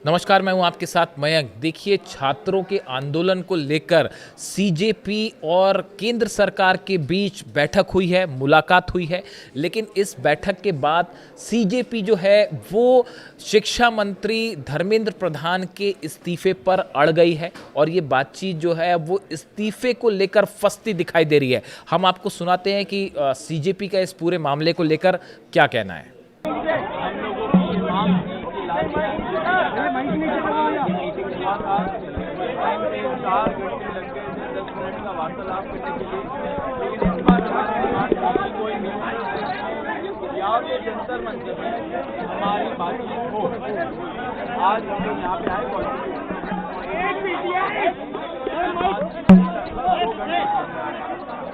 नमस्कार, मैं हूं आपके साथ मयंक। देखिए, छात्रों के आंदोलन को लेकर सीजेपी और केंद्र सरकार के बीच बैठक हुई है, मुलाकात हुई है। लेकिन इस बैठक के बाद सीजेपी जो है वो शिक्षा मंत्री धर्मेंद्र प्रधान के इस्तीफे पर अड़ गई है और ये बातचीत जो है वो इस्तीफे को लेकर फंसती दिखाई दे रही है। हम आपको सुनाते हैं कि सीजेपी का इस पूरे मामले को लेकर क्या कहना है। हम लोगों की ये मांग थी कि टाइम पे 4 घंटे लग गए थे 10 मिनट का वार्तालाप करने के लिए, लेकिन इस बार हमारी कोई नहीं है या तो जंतर मंतर में हमारी बातचीत हो। आज हम लोग यहाँ पे आए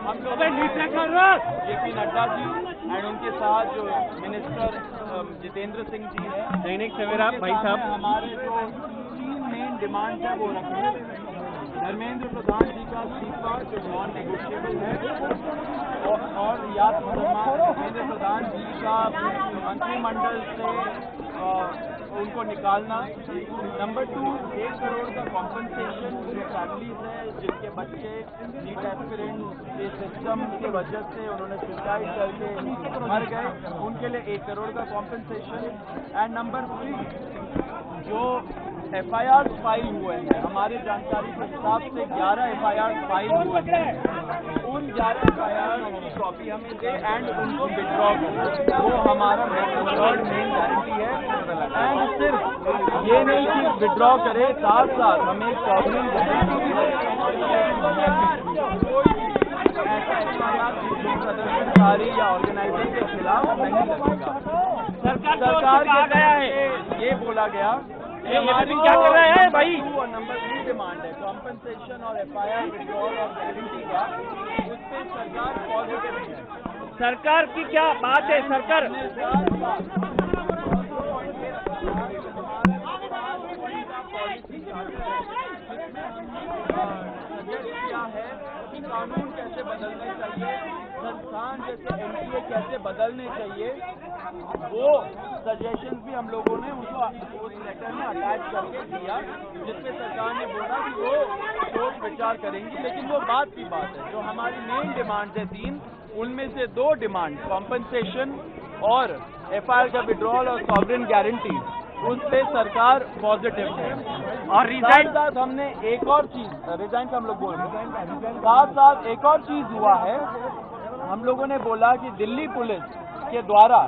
हम लोग जेपी नड्डा जी एंड उनके साथ जो मिनिस्टर जितेंद्र सिंह जी हैं, दैनिक सवेरा भाई साहब, हमारे जो 3 मेन डिमांड है वो रखे हैं। धर्मेंद्र प्रधान जी का इस्तीफा जो नॉन नेगोशिएबल है और या धर्मेंद्र प्रधान जी का मंत्रिमंडल से उनको निकालना। नंबर 2, 1 करोड़ का कॉम्पनसेशन जो फैमिलीज है जिनके बच्चे नीट एस्पिरेंट के सिस्टम की वजह से उन्होंने सुसाइड करके मर गए, उनके लिए 1 करोड़ का कॉम्पनसेशन। एंड नंबर 3, जो FIR फाइल हुए हैं, हमारी जानकारी के हिसाब से 11 FIR फाइल हुए हैं, उन 11 FIR की कॉपी हमें दे एंड उनको विड्रॉ करें। वो हमारा थर्ड मेन गारंटी है। एंड सिर्फ ये नहीं कि विड्रॉ करे, साथ साथ हमें एक सॉवरेन गारंटी प्रदर्शनकारी या ऑर्गेनाइजर के खिलाफ नहीं लगेगा। सरकार क्या गया है ये बोला गया हमारी क्या कर रहा है भाई। नंबर 3 डिमांड है कॉम्पनसेशन और FIR विड्रॉल और गारंटी का, उस पर सरकार पॉजिटिव है। सरकार की क्या बात है? सरकार क्या है कि कानून कैसे बदलने चाहिए, संस्थान जैसे MCA कैसे बदलने चाहिए, वो सजेशन भी हम लोगों ने उनको उस लेटर में अटैच करके दिया, जिसपे सरकार ने बोला कि वो सोच विचार करेंगी। लेकिन वो बात की बात है, जो हमारी मेन डिमांड है 3, उनमें से 2 डिमांड कॉम्पनसेशन और FIR का विड्रॉल और सॉवरेन गारंटी, उस पे सरकार पॉजिटिव है। और रिजाइन साथ हमने एक और चीज, रिजाइन का हम लोग बोल रहे हैं, साथ एक और चीज हुआ है। हम लोगों ने बोला कि दिल्ली पुलिस के द्वारा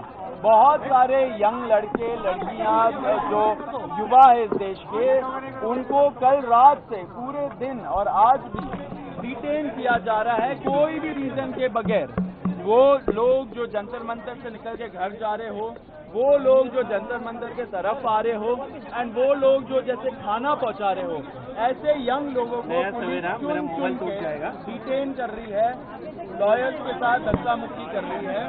बहुत सारे यंग लड़के लड़कियां जो युवा है इस देश के, उनको कल रात से पूरे दिन और आज भी डिटेन किया जा रहा है कोई भी रीजन के बगैर। वो लोग जो जंतर मंतर से निकल के घर जा रहे हो, वो लोग जो जंतर मंतर के तरफ आ रहे हो, एंड वो लोग जो जैसे खाना पहुंचा रहे हो, ऐसे यंग लोगों को डिटेन कर रही है, लॉयर्स के साथ धक्का मुक्की कर रही है।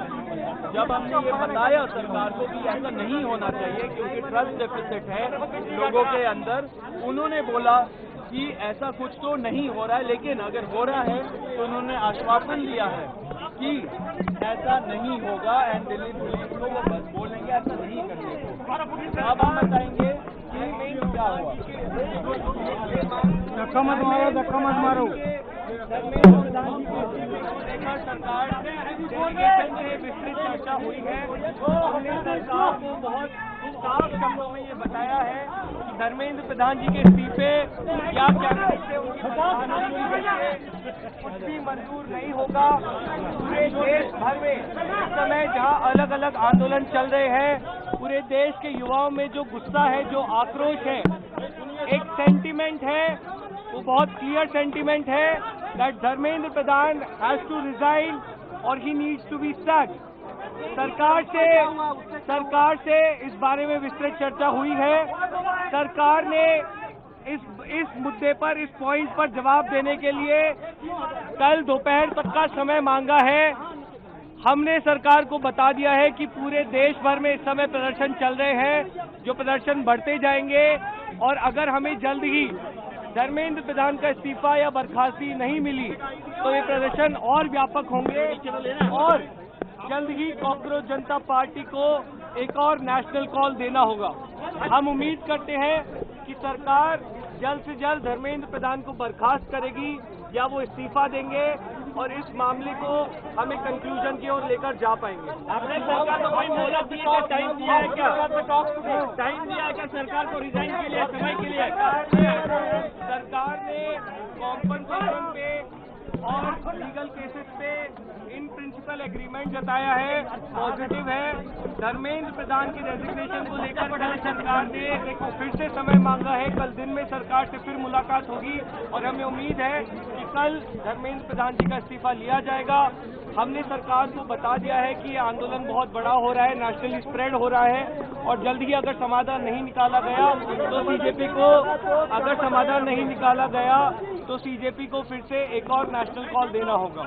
जब हमने ये बताया सरकार को कि ऐसा नहीं होना चाहिए क्योंकि ट्रस्ट डेफिसिट है लोगों के अंदर, उन्होंने बोला कि ऐसा कुछ तो नहीं हो रहा है, लेकिन अगर हो रहा है तो उन्होंने आश्वासन दिया है कि ऐसा नहीं होगा एंड दिल्ली पुलिस को वो बस बोलेंगे ऐसा नहीं करने को। अब हम बताएंगे कि क्या हुआ। धक्का मत मारो। सरकार डेलीगेशन से विस्तृत चर्चा हुई है। हमने सरकार को बहुत साफ शब्दों में ये बताया है कि धर्मेंद्र प्रधान जी के इस्तीफे या क्या कुछ भी मंजूर नहीं होगा। पूरे देश भर में इस समय जहां अलग अलग आंदोलन चल रहे हैं, पूरे देश के युवाओं में जो गुस्सा है, जो आक्रोश है, एक सेंटीमेंट है, वो बहुत क्लियर सेंटीमेंट है that Dharmendra Pradhan has to resign और he needs to be sacked. सरकार से इस बारे में विस्तृत चर्चा हुई है। सरकार ने इस मुद्दे पर, इस पॉइंट पर जवाब देने के लिए कल दोपहर तक का समय मांगा है। हमने सरकार को बता दिया है कि पूरे देश भर में इस समय प्रदर्शन चल रहे हैं, जो प्रदर्शन बढ़ते जाएंगे और अगर हमें जल्द ही धर्मेंद्र प्रधान का इस्तीफा या बर्खास्ती नहीं मिली तो ये प्रदर्शन और व्यापक होंगे और जल्द ही कॉकरोच जनता पार्टी को एक और नेशनल कॉल देना होगा। हम उम्मीद करते हैं कि सरकार जल्द से जल्द धर्मेंद्र प्रधान को बर्खास्त करेगी या वो इस्तीफा देंगे और इस मामले को हमें कंक्लूजन की ओर लेकर जा पाएंगे। आपने सरकार को कोई मोहलत दी है, टाइम दिया है क्या? टाइम दिया है क्या सरकार को रिजाइन के लिए, समय के लिए? सरकार ने कॉम्पनसेशन पे और लीगल केसेस पे इन प्रिंसिपल एग्रीमेंट जताया है, पॉजिटिव है। धर्मेंद्र प्रधान की रेजिग्नेशन को लेकर कल सरकार ने फिर से समय मांगा है। कल दिन में सरकार से फिर मुलाकात होगी और हमें उम्मीद है कि कल धर्मेंद्र प्रधान जी का इस्तीफा लिया जाएगा। हमने सरकार को बता दिया है कि ये आंदोलन बहुत बड़ा हो रहा है, नेशनली स्प्रेड हो रहा है और जल्द ही अगर समाधान नहीं निकाला गया तो सीजेपी को फिर से एक और नेशनल कॉल देना होगा।